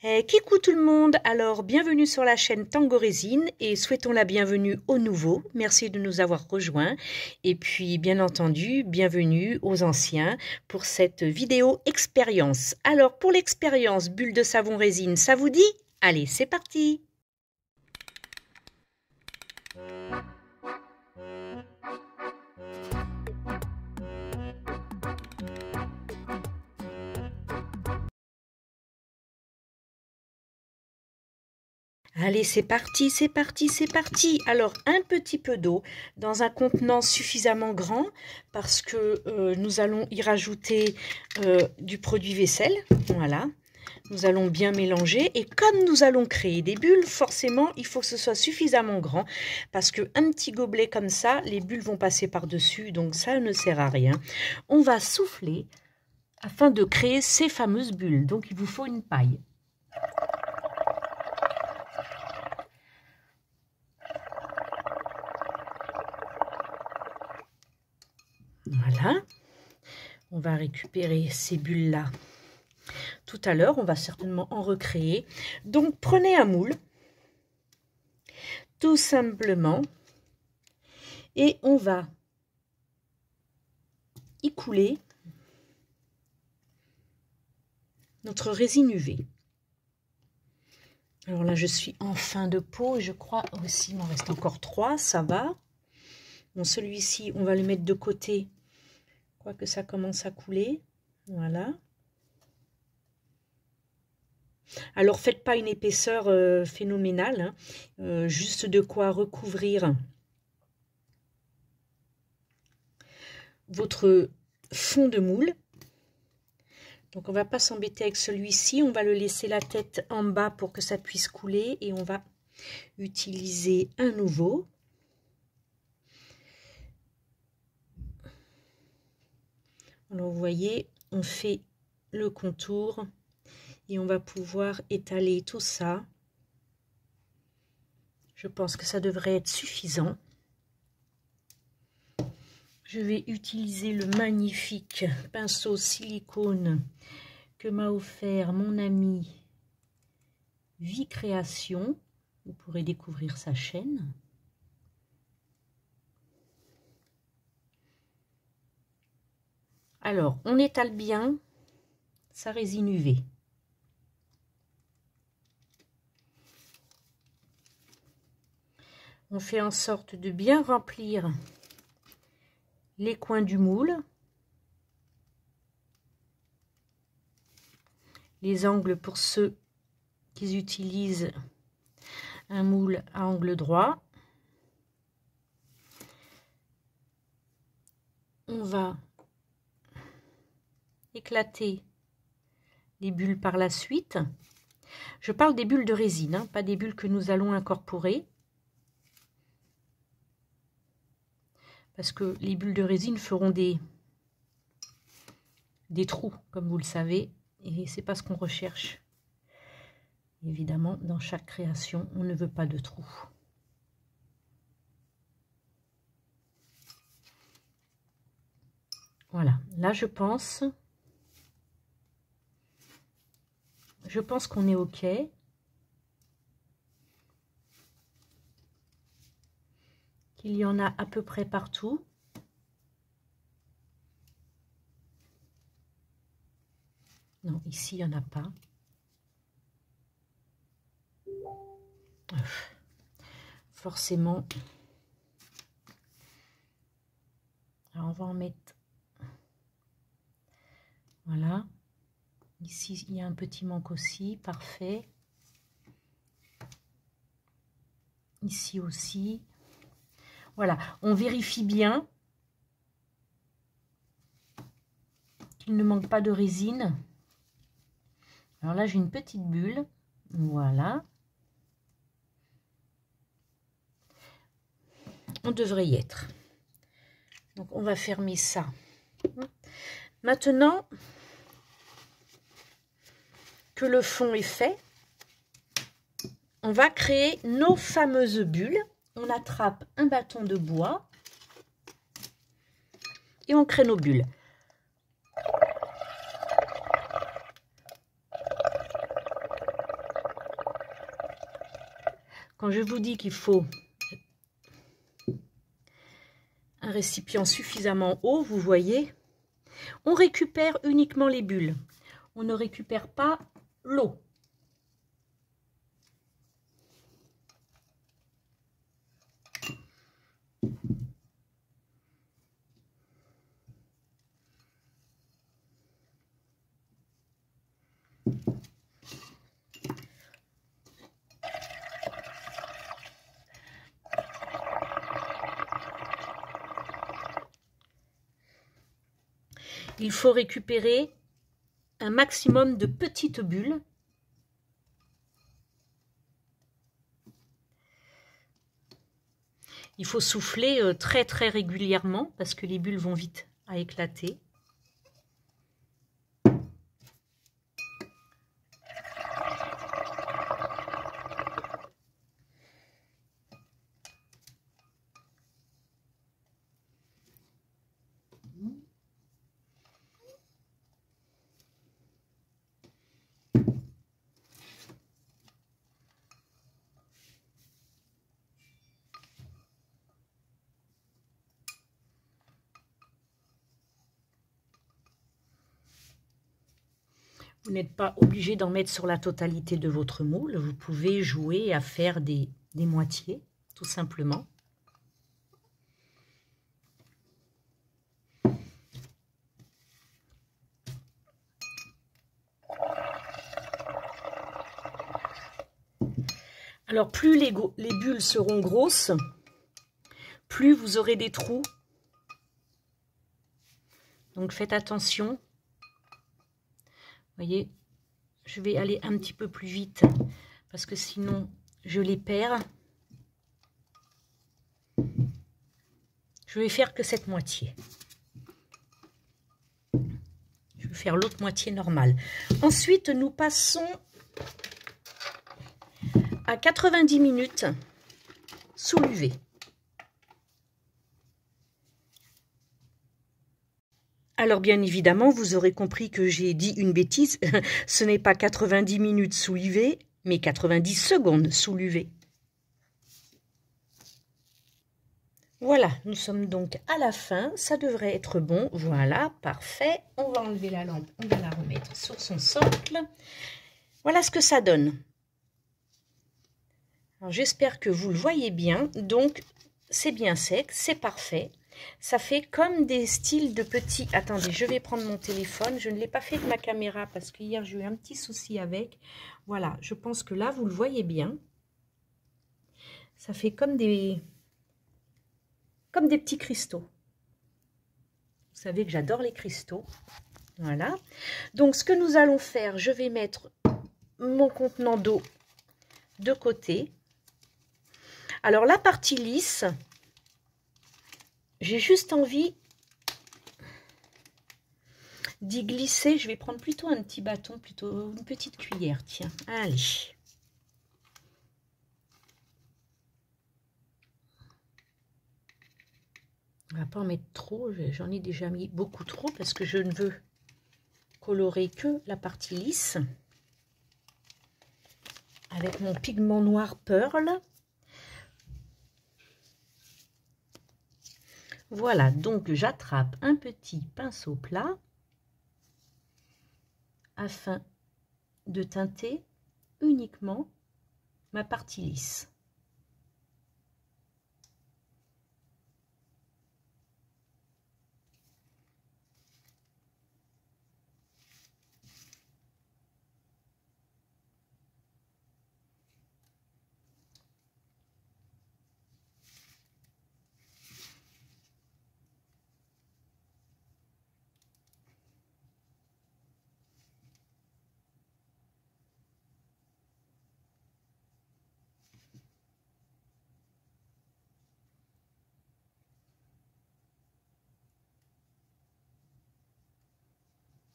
Coucou tout le monde, alors bienvenue sur la chaîne Tango Résine et souhaitons la bienvenue aux nouveaux, merci de nous avoir rejoints et puis bien entendu bienvenue aux anciens pour cette vidéo expérience. Alors pour l'expérience bulle de savon résine, ça vous dit? Allez c'est parti! Allez, c'est parti, c'est parti, c'est parti. Alors, un petit peu d'eau dans un contenant suffisamment grand parce que nous allons y rajouter du produit vaisselle. Voilà, nous allons bien mélanger et comme nous allons créer des bulles, forcément, il faut que ce soit suffisamment grand parce qu'un petit gobelet comme ça, les bulles vont passer par-dessus, donc ça ne sert à rien. On va souffler afin de créer ces fameuses bulles. Donc, il vous faut une paille. Voilà, on va récupérer ces bulles-là. Tout à l'heure, on va certainement en recréer. Donc, prenez un moule, tout simplement, et on va y couler notre résine UV. Alors là, je suis en fin de pot et je crois aussi, il m'en reste encore 3, ça va. Bon, celui-ci, on va le mettre de côté. Quoique ça commence à couler. Voilà. Alors, faites pas une épaisseur phénoménale. Hein. Juste de quoi recouvrir votre fond de moule. Donc, on va pas s'embêter avec celui-ci. On va le laisser la tête en bas pour que ça puisse couler. Et on va utiliser un nouveau. Alors, vous voyez, on fait le contour et on va pouvoir étaler tout ça. Je pense que ça devrait être suffisant. Je vais utiliser le magnifique pinceau silicone que m'a offert mon ami Vie Création. Vous pourrez découvrir sa chaîne. Alors, on étale bien sa résine UV. On fait en sorte de bien remplir les coins du moule, les angles pour ceux qui utilisent un moule à angle droit. On va éclater les bulles par la suite. Je parle des bulles de résine, hein, pas des bulles que nous allons incorporer. Parce que les bulles de résine feront des trous, comme vous le savez, et c'est pas ce qu'on recherche. Évidemment, dans chaque création, on ne veut pas de trous. Voilà, là je pense qu'on est OK. Qu'il y en a à peu près partout. Non, ici, il n'y en a pas. Forcément. Alors, on va en mettre. Voilà. Ici, il y a un petit manque aussi. Parfait. Ici aussi. Voilà, on vérifie bien qu'il ne manque pas de résine. Alors là, j'ai une petite bulle. Voilà. On devrait y être. Donc, on va fermer ça. Maintenant que le fond est fait, on va créer nos fameuses bulles. On attrape un bâton de bois et on crée nos bulles. Quand je vous dis qu'il faut un récipient suffisamment haut, vous voyez, on récupère uniquement les bulles. On ne récupère pas l'eau. Il faut récupérer un maximum de petites bulles. Il faut souffler très très régulièrement parce que les bulles vont vite à éclater. Vous n'êtes pas obligé d'en mettre sur la totalité de votre moule. Vous pouvez jouer à faire des moitiés, tout simplement. Alors, plus les bulles seront grosses, plus vous aurez des trous. Donc, faites attention. Vous voyez, je vais aller un petit peu plus vite parce que sinon, je les perds. Je vais faire que cette moitié. Je vais faire l'autre moitié normale. Ensuite, nous passons à 90 minutes sous l'UV. Alors bien évidemment, vous aurez compris que j'ai dit une bêtise. Ce n'est pas 90 minutes sous l'UV, mais 90 secondes sous l'UV. Voilà, nous sommes donc à la fin. Ça devrait être bon. Voilà, parfait. On va enlever la lampe, on va la remettre sur son socle. Voilà ce que ça donne. Alors j'espère que vous le voyez bien. Donc c'est bien sec, c'est parfait. Ça fait comme des styles de petits... Attendez, je vais prendre mon téléphone. Je ne l'ai pas fait de ma caméra parce que hier, j'ai eu un petit souci avec. Voilà, je pense que là, vous le voyez bien. Ça fait comme des petits cristaux. Vous savez que j'adore les cristaux. Voilà. Donc, ce que nous allons faire, je vais mettre mon contenant d'eau de côté. Alors, la partie lisse... J'ai juste envie d'y glisser. Je vais prendre plutôt un petit bâton, plutôt une petite cuillère. Tiens, allez. On va pas en mettre trop. J'en ai déjà mis beaucoup trop parce que je ne veux colorer que la partie lisse. Avec mon pigment noir Pearl. Voilà, donc j'attrape un petit pinceau plat afin de teinter uniquement ma partie lisse.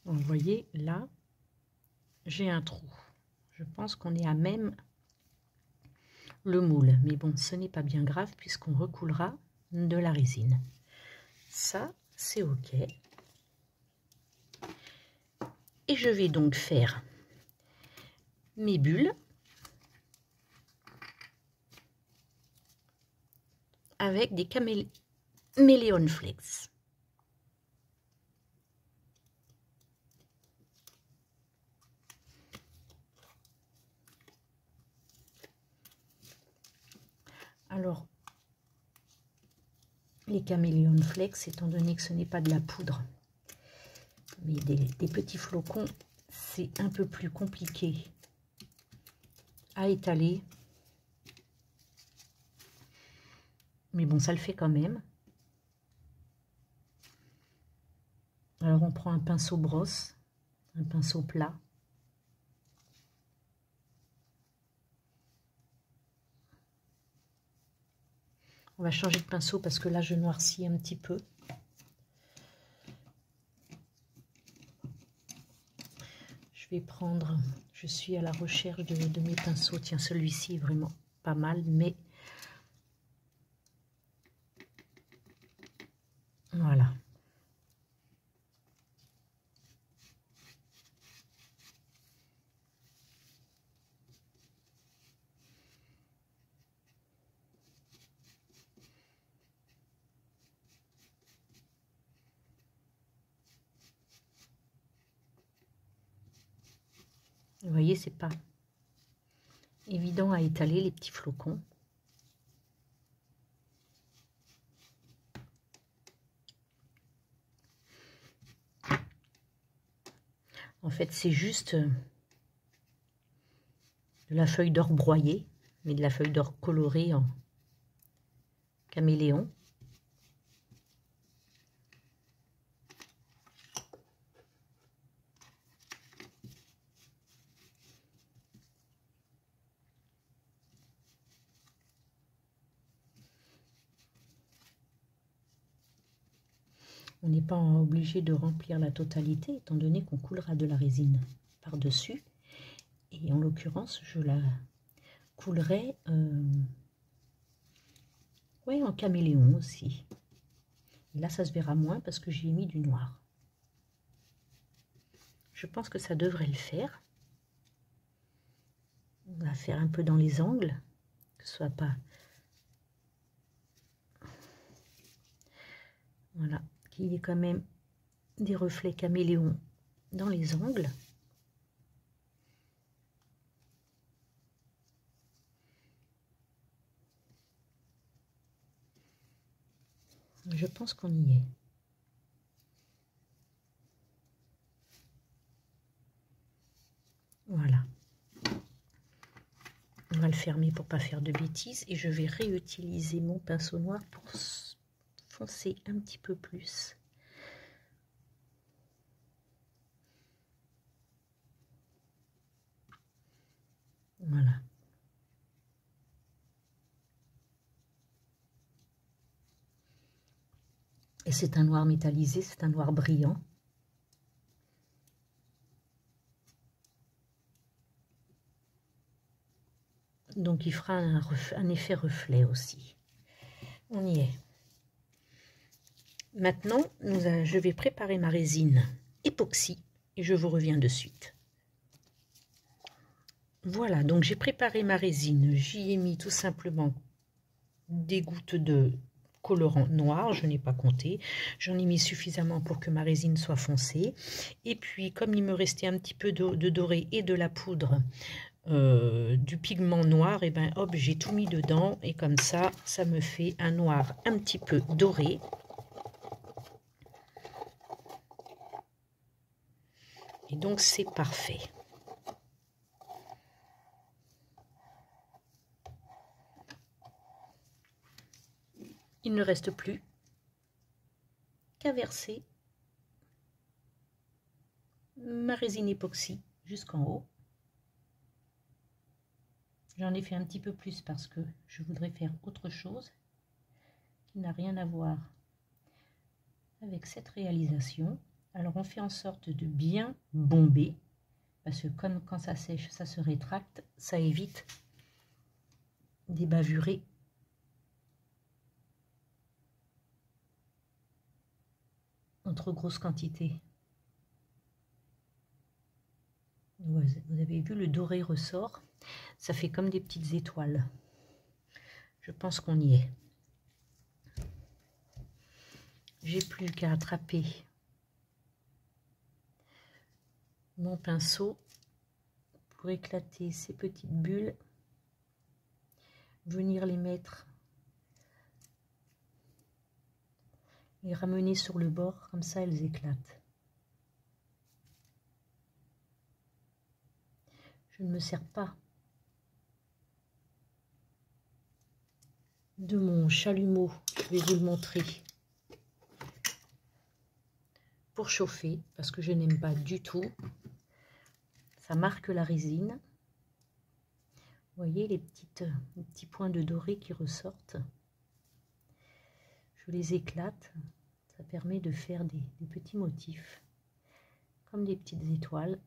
Vous voyez, là, j'ai un trou. Je pense qu'on est à même le moule. Mais bon, ce n'est pas bien grave puisqu'on recoulera de la résine. Ça, c'est OK. Et je vais donc faire mes bulles. avec des caméléon flakes. Alors, les caméléon flakes, étant donné que ce n'est pas de la poudre, mais des petits flocons, c'est un peu plus compliqué à étaler. Mais bon, ça le fait quand même. Alors, on prend un pinceau brosse, un pinceau plat. On va changer de pinceau parce que là, je noircis un petit peu. Je vais prendre, je suis à la recherche de mes pinceaux. Tiens, celui-ci est vraiment pas mal, mais voilà. Vous voyez, c'est pas évident à étaler les petits flocons. En fait, c'est juste de la feuille d'or broyée, mais de la feuille d'or colorée en caméléon. On n'est pas obligé de remplir la totalité, étant donné qu'on coulera de la résine par-dessus. Et en l'occurrence, je la coulerai ouais, en caméléon aussi. Et là, ça se verra moins parce que j'y ai mis du noir. Je pense que ça devrait le faire. On va faire un peu dans les angles, que ce soit pas... Voilà, qu'il y ait quand même des reflets caméléon dans les angles. Je pense qu'on y est. Voilà. On va le fermer pour pas faire de bêtises et je vais réutiliser mon pinceau noir pour foncer un petit peu plus. Voilà. Et c'est un noir métallisé, c'est un noir brillant. Donc il fera un effet reflet aussi. On y est. Maintenant, je vais préparer ma résine époxy et je vous reviens de suite. Voilà, donc j'ai préparé ma résine. J'y ai mis tout simplement des gouttes de colorant noir, je n'ai pas compté. J'en ai mis suffisamment pour que ma résine soit foncée. Et puis, comme il me restait un petit peu de doré et de la poudre, du pigment noir, et ben hop, j'ai tout mis dedans. Et comme ça, ça me fait un noir un petit peu doré. Et donc, c'est parfait. Il ne reste plus qu'à verser ma résine époxy jusqu'en haut. J'en ai fait un petit peu plus parce que je voudrais faire autre chose qui n'a rien à voir avec cette réalisation. Alors on fait en sorte de bien bomber parce que comme quand ça sèche, ça se rétracte, ça évite des bavurées en trop grosse quantité. Vous avez vu, le doré ressort, ça fait comme des petites étoiles. Je pense qu'on y est. j'ai plus qu'à attraper mon pinceau pour éclater ces petites bulles, venir les mettre, les ramener sur le bord, comme ça elles éclatent. Je ne me sers pas de mon chalumeau, je vais vous le montrer, pour chauffer, parce que je n'aime pas du tout. Ça marque la résine. Vous voyez les petits points de doré qui ressortent. Je les éclate. Ça permet de faire des petits motifs, comme des petites étoiles.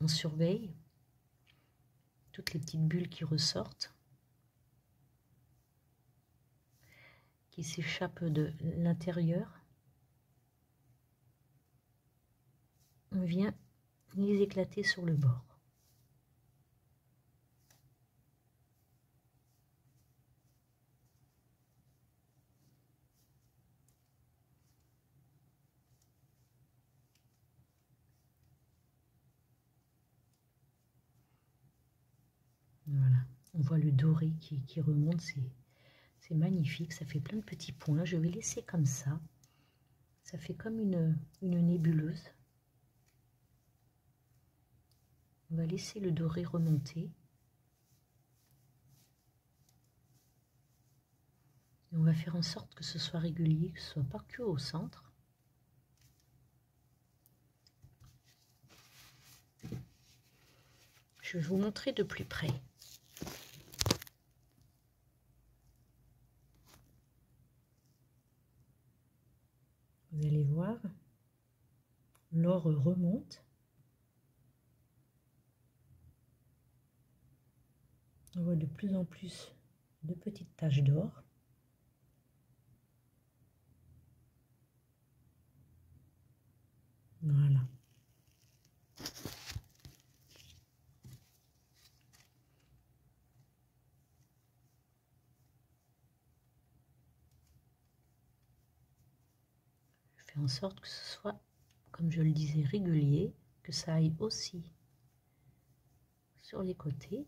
On surveille toutes les petites bulles qui ressortent, qui s'échappent de l'intérieur. On vient les éclater sur le bord. Voilà, on voit le doré qui remonte, c'est magnifique, ça fait plein de petits points. Je vais laisser comme ça fait comme une nébuleuse. On va laisser le doré remonter. Et on va faire en sorte que ce soit régulier, que ce soit pas que au centre. Je vais vous montrer de plus près. Vous allez voir, l'or remonte. On voit de plus en plus de petites taches d'or. Voilà. Je fais en sorte que ce soit, comme je le disais, régulier, que ça aille aussi sur les côtés,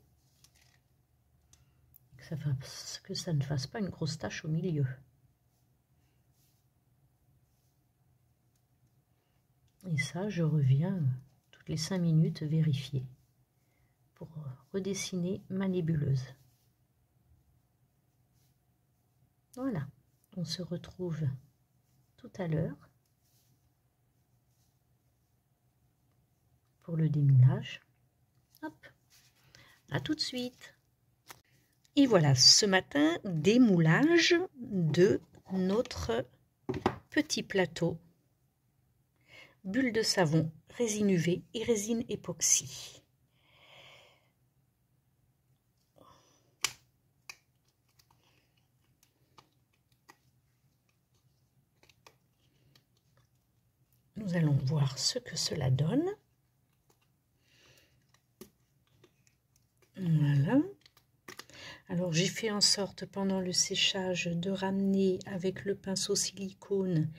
que ça ne fasse pas une grosse tache au milieu. Et ça, je reviens toutes les 5 minutes vérifier pour redessiner ma nébuleuse. Voilà, on se retrouve tout à l'heure pour le démoulage. Hop, à tout de suite. Et voilà, ce matin, démoulage de notre petit plateau bulle de savon, résine UV et résine époxy. Nous allons voir ce que cela donne. Voilà. Alors j'ai fait en sorte pendant le séchage de ramener avec le pinceau silicone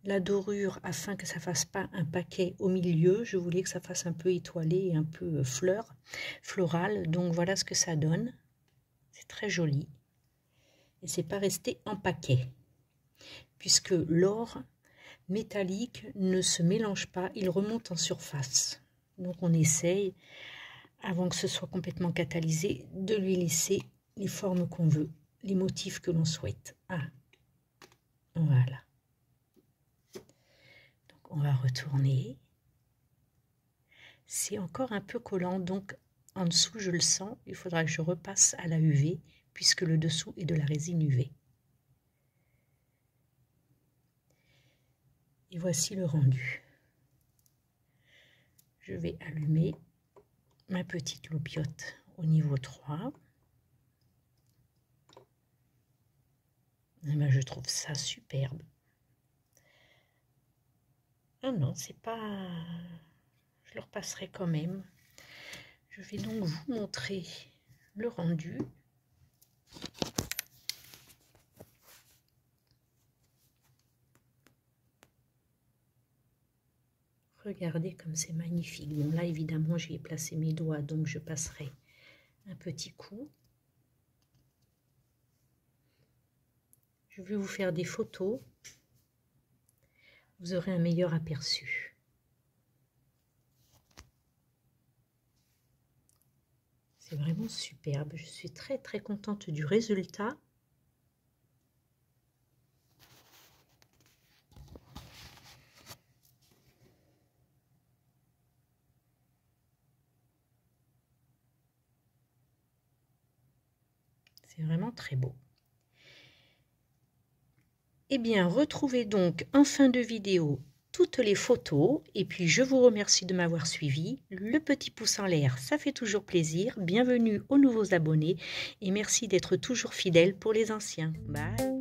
la dorure afin que ça fasse pas un paquet au milieu. Je voulais que ça fasse un peu étoilé et un peu floral. Donc voilà ce que ça donne. C'est très joli. Et c'est pas resté en paquet. Puisque l'or métallique ne se mélange pas, il remonte en surface. Donc on essaye, avant que ce soit complètement catalysé, de lui laisser les formes qu'on veut, les motifs que l'on souhaite. Ah, voilà. Donc on va retourner. C'est encore un peu collant, donc en dessous je le sens, il faudra que je repasse à la UV, puisque le dessous est de la résine UV. Et voici le rendu. Je vais allumer ma petite loupiote au niveau 3. Et ben, je trouve ça superbe. Ah non, c'est pas... Je le repasserai quand même. Je vais donc vous montrer le rendu. Regardez comme c'est magnifique. Bon là évidemment j'y ai placé mes doigts, donc je passerai un petit coup. Je vais vous faire des photos. Vous aurez un meilleur aperçu. C'est vraiment superbe. Je suis très très contente du résultat. C'est vraiment très beau. Eh bien, retrouvez donc en fin de vidéo toutes les photos et puis je vous remercie de m'avoir suivi. Le petit pouce en l'air, ça fait toujours plaisir. Bienvenue aux nouveaux abonnés et merci d'être toujours fidèles pour les anciens. Bye!